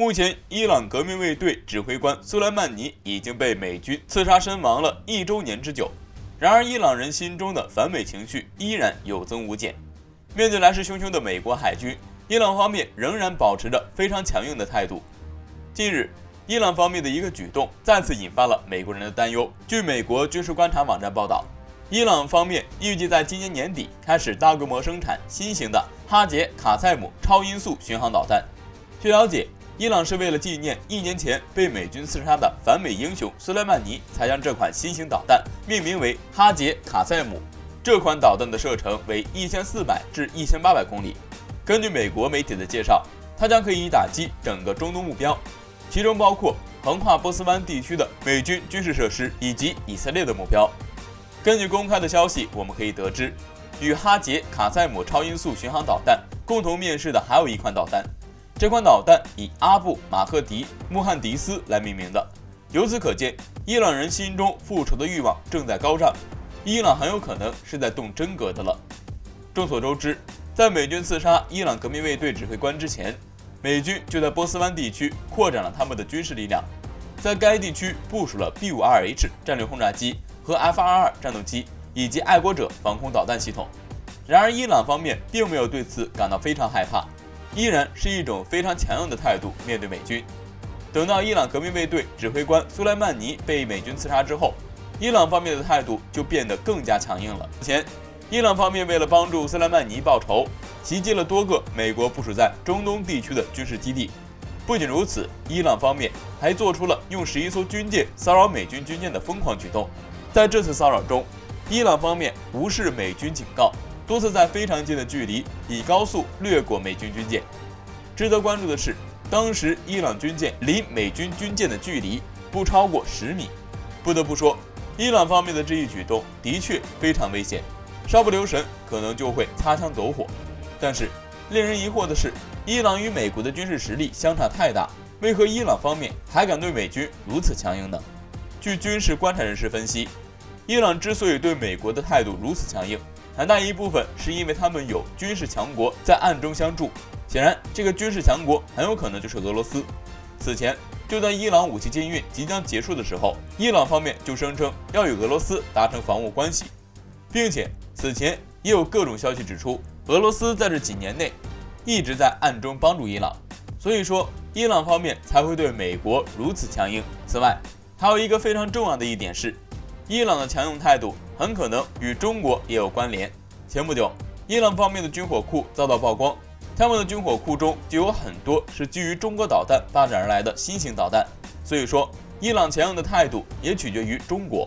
目前，伊朗革命卫队指挥官苏莱曼尼已经被美军刺杀身亡了1周年之久。然而，伊朗人心中的反美情绪依然有增无减。面对来势汹汹的美国海军，伊朗方面仍然保持着非常强硬的态度。近日，伊朗方面的一个举动再次引发了美国人的担忧。据美国军事观察网站报道，伊朗方面预计在今年年底开始大规模生产新型的哈杰卡塞姆超音速巡航导弹。据了解，伊朗是为了纪念1年前被美军刺杀的反美英雄苏莱曼尼，才将这款新型导弹命名为哈杰卡塞姆。这款导弹的射程为1400至1800公里。根据美国媒体的介绍，它将可以打击整个中东目标，其中包括横跨波斯湾地区的美军军事设施以及以色列的目标。根据公开的消息，我们可以得知，与哈杰卡塞姆超音速巡航导弹共同面世的还有一款导弹。这款导弹以阿布马赫迪穆罕迪斯来命名的。由此可见，伊朗人心中复仇的欲望正在高涨，伊朗很有可能是在动真格的了。众所周知，在美军刺杀伊朗革命卫队指挥官之前，美军就在波斯湾地区扩展了他们的军事力量，在该地区部署了 B-52H 战略轰炸机和 F-22战斗机以及爱国者防空导弹系统。然而，伊朗方面并没有对此感到非常害怕，依然是一种非常强硬的态度面对美军。等到伊朗革命卫队指挥官苏莱曼尼被美军刺杀之后，伊朗方面的态度就变得更加强硬了。此前，伊朗方面为了帮助苏莱曼尼报仇，袭击了多个美国部署在中东地区的军事基地。不仅如此，伊朗方面还做出了用11艘军舰骚扰美军军舰的疯狂举动。在这次骚扰中，伊朗方面无视美军警告，多次在非常近的距离以高速掠过美军军舰。值得关注的是，当时伊朗军舰离美军军舰的距离不超过10米。不得不说，伊朗方面的这一举动的确非常危险，稍不留神可能就会擦枪走火。但是令人疑惑的是，伊朗与美国的军事实力相差太大，为何伊朗方面还敢对美军如此强硬呢？据军事观察人士分析，伊朗之所以对美国的态度如此强硬，很大一部分是因为他们有军事强国在暗中相助。显然，这个军事强国很有可能就是俄罗斯。此前，就在伊朗武器禁运即将结束的时候，伊朗方面就声称要与俄罗斯达成防务关系，并且此前也有各种消息指出，俄罗斯在这几年内一直在暗中帮助伊朗，所以说伊朗方面才会对美国如此强硬。此外，还有一个非常重要的一点是，伊朗的强硬态度很可能与中国也有关联。前不久，伊朗方面的军火库遭到曝光，他们的军火库中就有很多是基于中国导弹发展而来的新型导弹，所以说伊朗强硬的态度也取决于中国。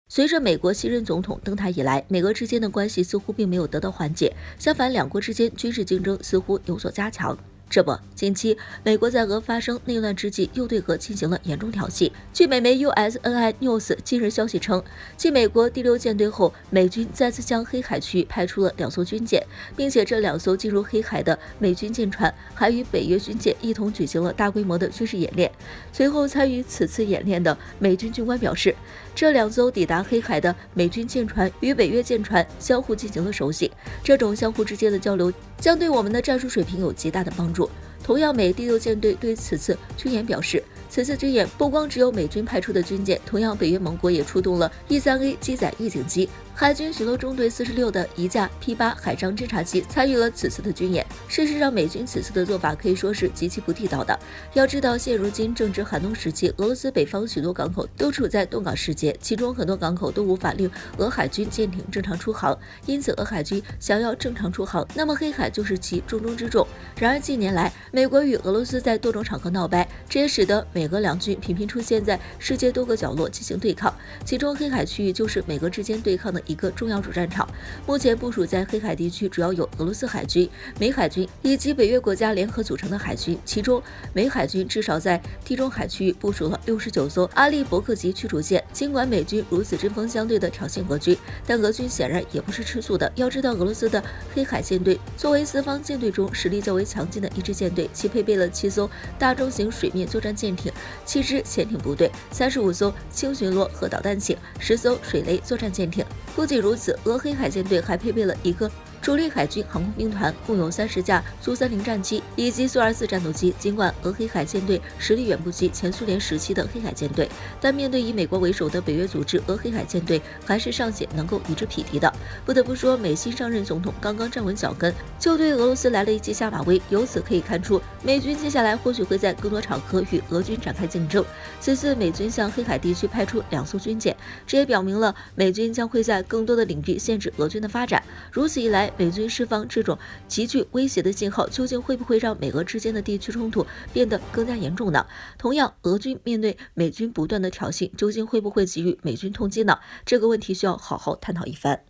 随着美国新任总统登台以来，美俄之间的关系似乎并没有得到缓解，相反，两国之间军事竞争似乎有所加强。这不，近期美国在俄发生内乱之际，又对俄进行了严重挑衅。据美媒 USNI News 近日消息称，继美国第6舰队后，美军再次向黑海区域派出了2艘军舰，并且这2艘进入黑海的美军舰船还与北约军舰一同举行了大规模的军事演练。随后参与此次演练的美军军官表示，这2艘抵达黑海的美军舰船与北约舰船相互进行了熟悉，这种相互之间的交流将对我们的战术水平有极大的帮助。同样，美第6舰队对此次军演表示，此次军演不光只有美军派出的军舰，同样北约盟国也出动了 E-3A 机载预警机。海军巡逻中队46的一架 P-8 海上侦察机参与了此次的军演。事实上，美军此次的做法可以说是极其不地道的。要知道，现如今正值寒冬时期，俄罗斯北方许多港口都处在冻港时节，其中很多港口都无法令俄海军舰艇正常出航，因此俄海军想要正常出航，那么黑海就是其重中之重。然而近年来，美国与俄罗斯在多种场合闹掰，这也使得美俄两军频频出现在世界多个角落进行对抗，其中黑海区域就是美俄之间对抗的一个重要主战场。目前部署在黑海地区主要有俄罗斯海军、美海军以及北约国家联合组成的海军，其中美海军至少在地中海区域部署了69艘阿利伯克级驱逐舰。尽管美军如此针锋相对的挑衅俄军，但俄军显然也不是吃素的。要知道，俄罗斯的黑海舰队作为四方舰队中实力较为强劲的一支舰队，其配备了7艘大中型水面作战舰艇、7支潜艇部队、35艘轻巡逻和导弹艇、10艘水雷作战舰艇。不仅如此，俄黑海舰队还配备了一个主力海军航空兵团共有30架苏30战机以及苏24战斗机。尽管俄黑海舰队实力远不及前苏联时期的黑海舰队，但面对以美国为首的北约组织俄黑海舰队，还是尚且能够与之匹敌的。不得不说，美新上任总统刚刚站稳脚跟，就对俄罗斯来了一记下马威。由此可以看出，美军接下来或许会在更多场合与俄军展开竞争。此次美军向黑海地区派出2艘军舰，这也表明了美军将会在更多的领域限制俄军的发展。如此一来，美军释放这种极具威胁的信号，究竟会不会让美俄之间的地区冲突变得更加严重呢？同样，俄军面对美军不断的挑衅，究竟会不会给予美军痛击呢？这个问题需要好好探讨一番。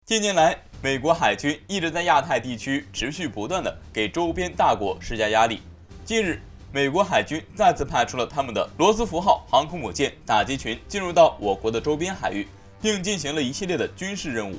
近年来，美国海军一直在亚太地区持续不断的给周边大国施加压力。近日，美国海军再次派出了他们的罗斯福号航空母舰打击群进入到我国的周边海域，并进行了一系列的军事任务。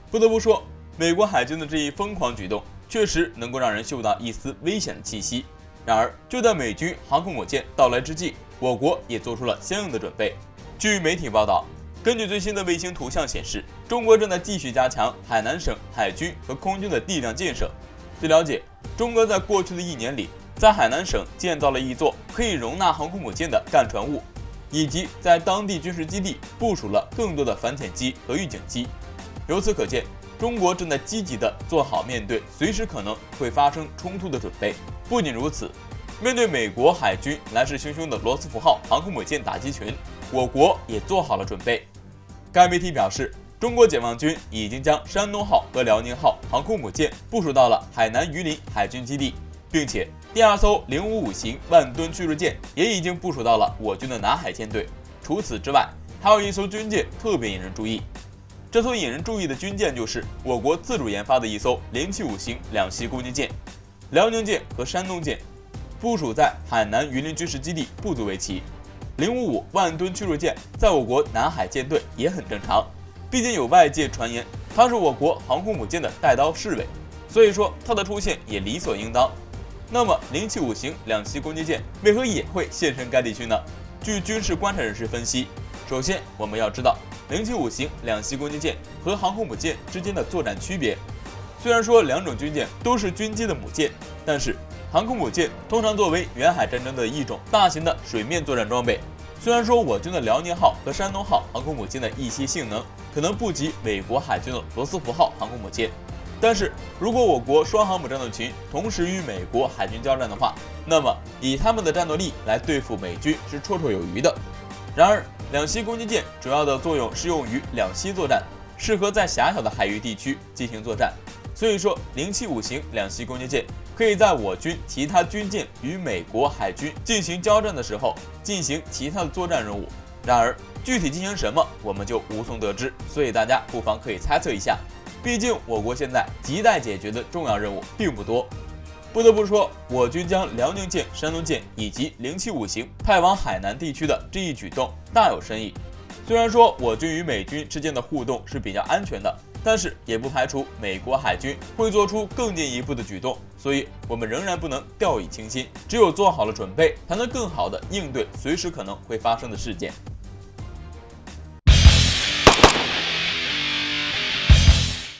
不得不说，美国海军的这一疯狂举动确实能够让人嗅到一丝危险的气息。然而，就在美军航空母舰到来之际，我国也做出了相应的准备。据媒体报道，根据最新的卫星图像显示，中国正在继续加强海南省海军和空军的力量建设。据了解，中国在过去的1年里，在海南省建造了一座可以容纳航空母舰的干船坞，以及在当地军事基地部署了更多的反潜机和预警机。由此可见，中国正在积极地做好面对随时可能会发生冲突的准备。不仅如此，面对美国海军来势汹汹的罗斯福号航空母舰打击群，我国也做好了准备。该媒体表示，中国解放军已经将山东号和辽宁号航空母舰部署到了海南榆林海军基地，并且第2艘055型万吨驱逐舰也已经部署到了我军的南海舰队。除此之外，还有一艘军舰特别引人注意。这艘引人注意的军舰就是我国自主研发的一艘075型两栖攻击舰。辽宁舰和山东舰部署在海南榆林军事基地不足为奇。055万吨驱逐舰在我国南海舰队也很正常，毕竟有外界传言它是我国航空母舰的带刀侍卫，所以说它的出现也理所应当。那么075型两栖攻击舰为何也会现身该地区呢？据军事观察人士分析，首先我们要知道075型两栖攻击舰和航空母舰之间的作战区别。虽然说两种军舰都是军机的母舰，但是航空母舰通常作为远海战争的一种大型的水面作战装备。虽然说我军的辽宁号和山东号航空母舰的一些性能可能不及美国海军的罗斯福号航空母舰，但是如果我国双航母战斗群同时与美国海军交战的话，那么以他们的战斗力来对付美军是绰绰有余的。然而，两栖攻击舰主要的作用适用于两栖作战，适合在狭小的海域地区进行作战。所以说，075型两栖攻击舰可以在我军其他军舰与美国海军进行交战的时候进行其他的作战任务。然而，具体进行什么我们就无从得知，所以大家不妨可以猜测一下。毕竟我国现在亟待解决的重要任务并不多。不得不说，我军将辽宁舰、山东舰以及075型派往海南地区的这一举动大有深意。虽然说我军与美军之间的互动是比较安全的，但是也不排除美国海军会做出更进一步的举动，所以我们仍然不能掉以轻心，只有做好了准备，才能更好的应对随时可能会发生的事件。